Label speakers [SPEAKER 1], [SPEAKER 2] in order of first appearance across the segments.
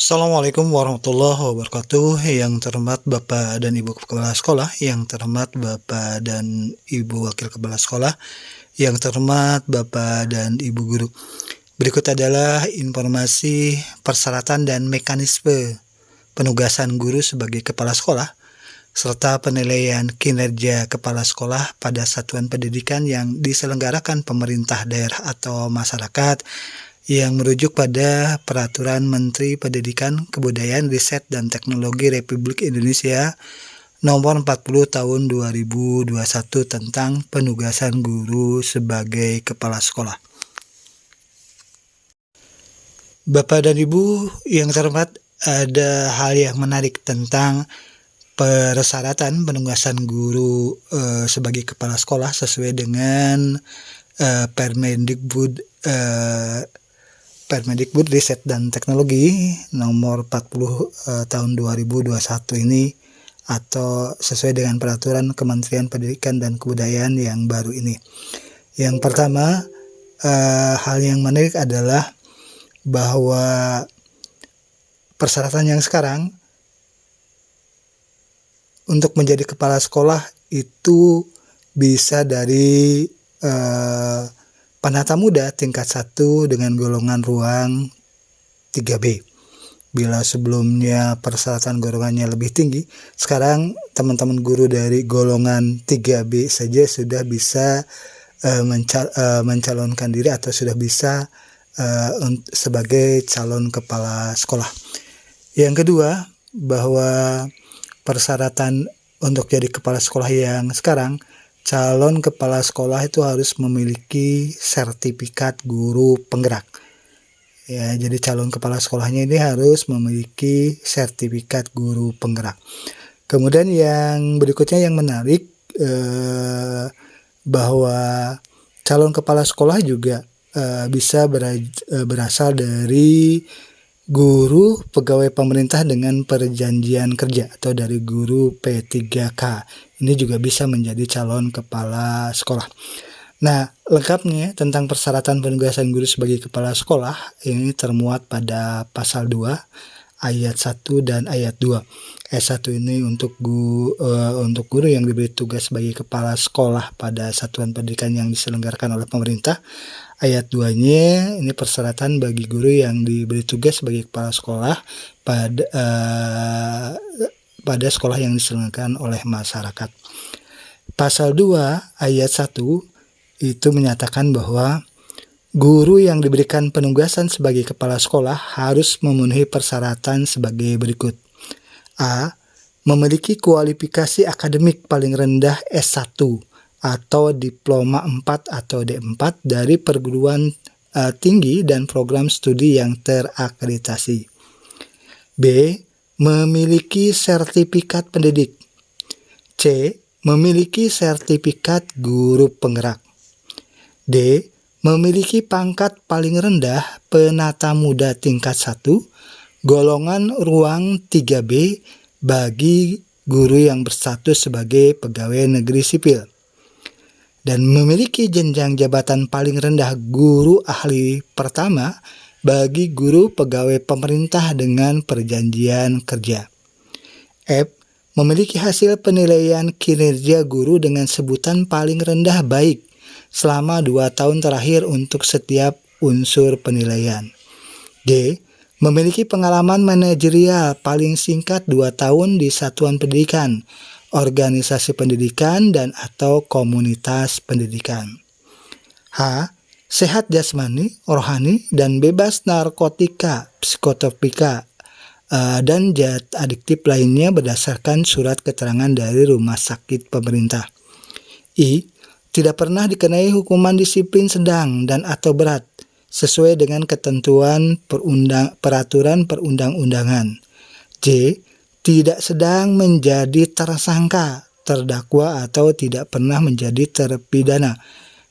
[SPEAKER 1] Assalamualaikum warahmatullahi wabarakatuh. Yang terhormat Bapak dan Ibu Kepala Sekolah, yang terhormat Bapak dan Ibu Wakil Kepala Sekolah, yang terhormat Bapak dan Ibu Guru. Berikut adalah informasi persyaratan dan mekanisme penugasan guru sebagai kepala sekolah, serta penilaian kinerja kepala sekolah pada satuan pendidikan yang diselenggarakan pemerintah daerah atau masyarakat, yang merujuk pada Peraturan Menteri Pendidikan, Kebudayaan, Riset, dan Teknologi Republik Indonesia Nomor 40 Tahun 2021 tentang penugasan guru sebagai kepala sekolah. Bapak dan Ibu yang terhormat, ada hal yang menarik tentang persyaratan penugasan guru sebagai kepala sekolah sesuai dengan Permendikbud Riset dan Teknologi Nomor 40 Tahun 2021 ini, atau sesuai dengan Peraturan Kementerian Pendidikan dan Kebudayaan yang baru ini. Yang pertama, hal yang menarik adalah bahwa persyaratan yang sekarang untuk menjadi kepala sekolah itu bisa dari penata muda tingkat 1 dengan golongan ruang 3B. Bila sebelumnya persyaratan golongannya lebih tinggi, sekarang teman-teman guru dari golongan 3B saja sudah bisa mencalonkan diri atau sudah bisa sebagai calon kepala sekolah. Yang kedua, bahwa persyaratan untuk jadi kepala sekolah yang sekarang, calon kepala sekolah itu harus memiliki sertifikat guru penggerak. Ya, jadi calon kepala sekolahnya ini harus memiliki sertifikat guru penggerak. Kemudian yang berikutnya yang menarik, bahwa calon kepala sekolah juga bisa berasal dari guru pegawai pemerintah dengan perjanjian kerja atau dari guru P3K. Ini juga bisa menjadi calon kepala sekolah. Nah, lengkapnya tentang persyaratan penugasan guru sebagai kepala sekolah ini termuat pada pasal 2 ayat 1 dan ayat 2. Ayat 1 ini untuk guru yang diberi tugas sebagai kepala sekolah pada satuan pendidikan yang diselenggarakan oleh pemerintah. Ayat 2-nya ini persyaratan bagi guru yang diberi tugas sebagai kepala sekolah pada sekolah yang diselenggarakan oleh masyarakat. Pasal 2 ayat 1 itu menyatakan bahwa guru yang diberikan penugasan sebagai kepala sekolah harus memenuhi persyaratan sebagai berikut. A. Memiliki kualifikasi akademik paling rendah S1 atau Diploma 4 atau D4 dari perguruan tinggi dan program studi yang terakreditasi. B. Memiliki sertifikat pendidik. C. Memiliki sertifikat guru penggerak. D. Memiliki pangkat paling rendah penata muda tingkat 1, golongan ruang 3B bagi guru yang berstatus sebagai pegawai negeri sipil. Dan memiliki jenjang jabatan paling rendah guru ahli pertama bagi guru pegawai pemerintah dengan perjanjian kerja. F. Memiliki hasil penilaian kinerja guru dengan sebutan paling rendah baik selama 2 tahun terakhir untuk setiap unsur penilaian. G. Memiliki pengalaman manajerial paling singkat 2 tahun di satuan pendidikan, organisasi pendidikan, dan atau komunitas pendidikan. H. Sehat jasmani, rohani, dan bebas narkotika, psikotropika, dan zat adiktif lainnya berdasarkan surat keterangan dari rumah sakit pemerintah. I. Tidak pernah dikenai hukuman disiplin sedang dan atau berat sesuai dengan ketentuan peraturan perundang-undangan. J. Tidak sedang menjadi tersangka, terdakwa, atau tidak pernah menjadi terpidana.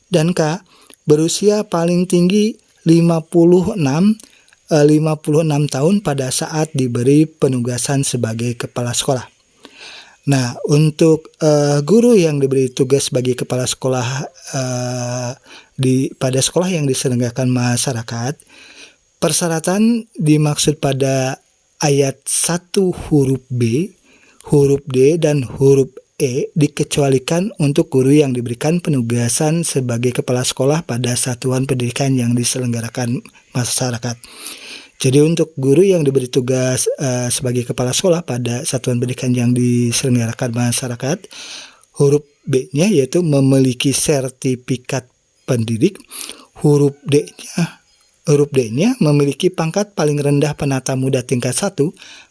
[SPEAKER 1] Dan K. Berusia paling tinggi 56 tahun pada saat diberi penugasan sebagai kepala sekolah. Nah, untuk guru yang diberi tugas sebagai kepala sekolah pada sekolah yang diselenggarakan masyarakat, persyaratan dimaksud pada ayat 1 huruf B, huruf D, dan huruf E dikecualikan untuk guru yang diberikan penugasan sebagai kepala sekolah pada satuan pendidikan yang diselenggarakan masyarakat. Jadi untuk guru yang diberi tugas sebagai kepala sekolah pada satuan pendidikan yang diselenggarakan masyarakat, huruf B-nya yaitu memiliki sertifikat pendidik, huruf D-nya memiliki pangkat paling rendah penata muda tingkat 1,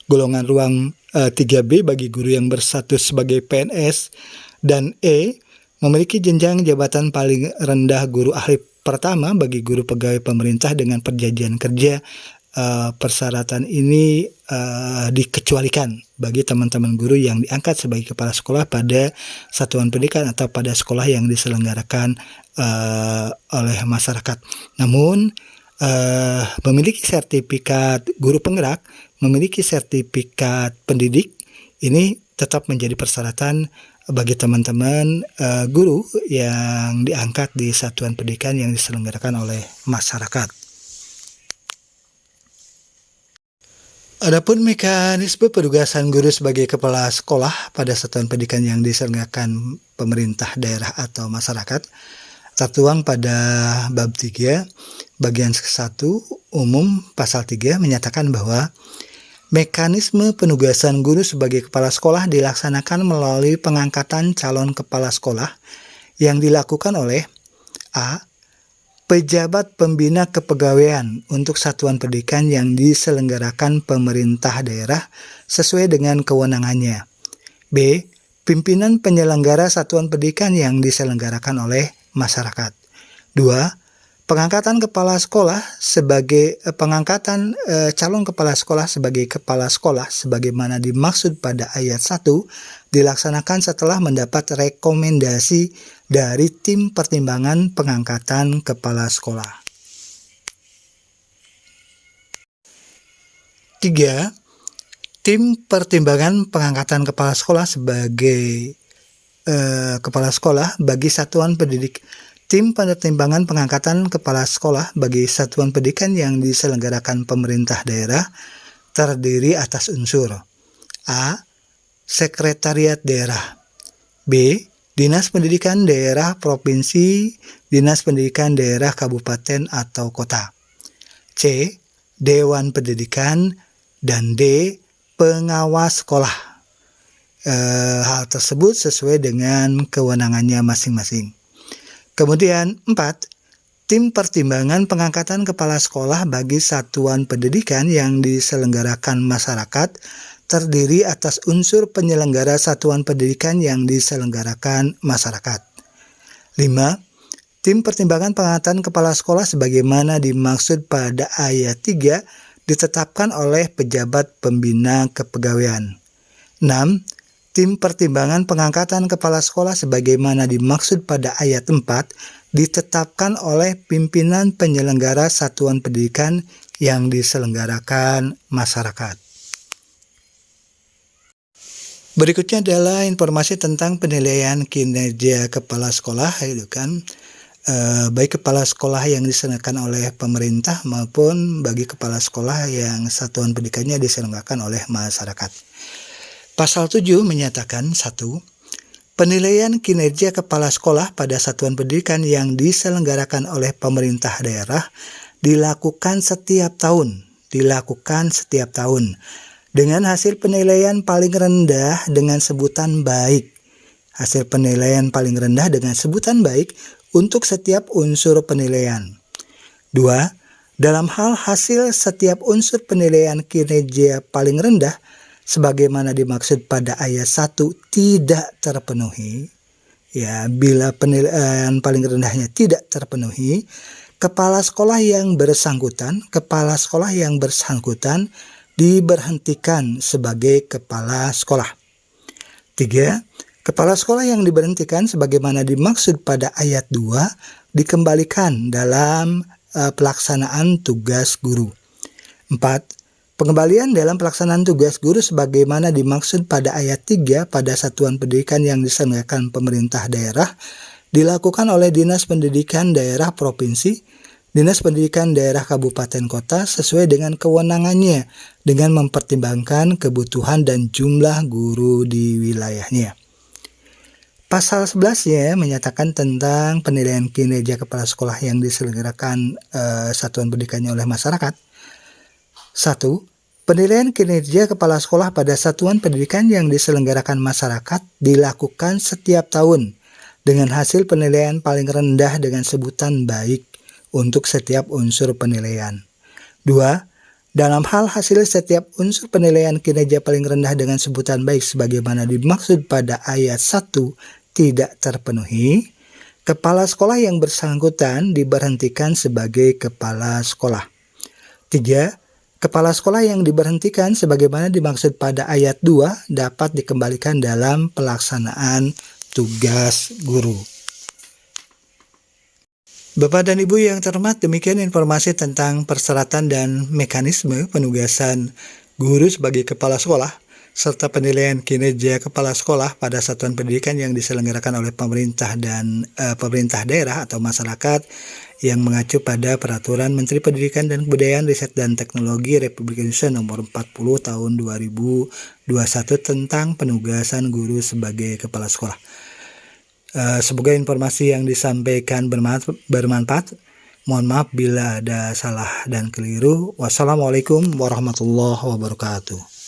[SPEAKER 1] golongan ruang 3B bagi guru yang berstatus sebagai PNS, dan E memiliki jenjang jabatan paling rendah guru ahli pertama bagi guru pegawai pemerintah dengan perjanjian kerja. Persyaratan ini dikecualikan bagi teman-teman guru yang diangkat sebagai kepala sekolah pada satuan pendidikan atau pada sekolah yang diselenggarakan oleh masyarakat. Namun memiliki sertifikat guru penggerak, memiliki sertifikat pendidik, ini tetap menjadi persyaratan bagi teman-teman guru yang diangkat di satuan pendidikan yang diselenggarakan oleh masyarakat. Adapun mekanisme penugasan guru sebagai kepala sekolah pada satuan pendidikan yang diselenggarakan pemerintah daerah atau masyarakat tertuang pada bab 3 bagian 1 umum pasal 3 menyatakan bahwa mekanisme penugasan guru sebagai kepala sekolah dilaksanakan melalui pengangkatan calon kepala sekolah yang dilakukan oleh A. Pejabat pembina kepegawaian untuk satuan pendidikan yang diselenggarakan pemerintah daerah sesuai dengan kewenangannya. B. Pimpinan penyelenggara satuan pendidikan yang diselenggarakan oleh masyarakat. 2. Pengangkatan kepala sekolah sebagai calon kepala sekolah sebagai kepala sekolah sebagaimana dimaksud pada ayat 1 dilaksanakan setelah mendapat rekomendasi dari tim pertimbangan pengangkatan kepala sekolah. 3. Tim pertimbangan pengangkatan kepala sekolah sebagai kepala sekolah bagi satuan pendidik. Tim pertimbangan pengangkatan kepala sekolah bagi satuan pendidikan yang diselenggarakan pemerintah daerah terdiri atas unsur A. Sekretariat daerah, B. Dinas Pendidikan Daerah Provinsi, Dinas Pendidikan Daerah Kabupaten atau Kota, C. Dewan Pendidikan, dan D. Pengawas sekolah. Hal tersebut sesuai dengan kewenangannya masing-masing. Kemudian 4. Tim pertimbangan pengangkatan kepala sekolah bagi satuan pendidikan yang diselenggarakan masyarakat terdiri atas unsur penyelenggara satuan pendidikan yang diselenggarakan masyarakat. 5. Tim pertimbangan pengangkatan kepala sekolah sebagaimana dimaksud pada ayat 3 ditetapkan oleh pejabat pembina kepegawaian. 6. Tim pertimbangan pengangkatan kepala sekolah sebagaimana dimaksud pada ayat 4 ditetapkan oleh pimpinan penyelenggara satuan pendidikan yang diselenggarakan masyarakat. Berikutnya adalah informasi tentang penilaian kinerja kepala sekolah, baik kepala sekolah yang diselenggarakan oleh pemerintah maupun bagi kepala sekolah yang satuan pendidikannya diselenggarakan oleh masyarakat. Pasal 7 menyatakan 1. Penilaian kinerja kepala sekolah pada satuan pendidikan yang diselenggarakan oleh pemerintah daerah dilakukan setiap tahun dengan hasil penilaian paling rendah dengan sebutan baik. Hasil penilaian paling rendah dengan sebutan baik untuk setiap unsur penilaian. 2. Dalam hal hasil setiap unsur penilaian kinerja paling rendah sebagaimana dimaksud pada ayat 1 tidak terpenuhi, bila penilaian paling rendahnya tidak terpenuhi, kepala sekolah yang bersangkutan diberhentikan sebagai kepala sekolah. 3. Kepala sekolah yang diberhentikan sebagaimana dimaksud pada ayat 2 dikembalikan dalam pelaksanaan tugas guru. 4. Pengembalian dalam pelaksanaan tugas guru sebagaimana dimaksud pada ayat 3 pada satuan pendidikan yang diselenggarakan pemerintah daerah dilakukan oleh Dinas Pendidikan Daerah Provinsi, Dinas Pendidikan daerah kabupaten kota sesuai dengan kewenangannya dengan mempertimbangkan kebutuhan dan jumlah guru di wilayahnya. Pasal 11-nya menyatakan tentang penilaian kinerja kepala sekolah yang diselenggarakan satuan pendidikannya oleh masyarakat. 1. Penilaian kinerja kepala sekolah pada satuan pendidikan yang diselenggarakan masyarakat dilakukan setiap tahun dengan hasil penilaian paling rendah dengan sebutan baik untuk setiap unsur penilaian. 2. Dalam hal hasil setiap unsur penilaian kinerja paling rendah dengan sebutan baik sebagaimana dimaksud pada ayat 1 tidak terpenuhi, kepala sekolah yang bersangkutan diberhentikan sebagai kepala sekolah. 3. Kepala sekolah yang diberhentikan sebagaimana dimaksud pada ayat 2 dapat dikembalikan dalam pelaksanaan tugas guru. Bapak dan Ibu yang terhormat, demikian informasi tentang persyaratan dan mekanisme penugasan guru sebagai kepala sekolah serta penilaian kinerja kepala sekolah pada satuan pendidikan yang diselenggarakan oleh pemerintah dan pemerintah daerah atau masyarakat yang mengacu pada Peraturan Menteri Pendidikan dan Kebudayaan, Riset dan Teknologi Republik Indonesia Nomor 40 Tahun 2021 tentang penugasan guru sebagai kepala sekolah. Semoga informasi yang disampaikan bermanfaat. Mohon maaf bila ada salah dan keliru. Wassalamualaikum warahmatullahi wabarakatuh.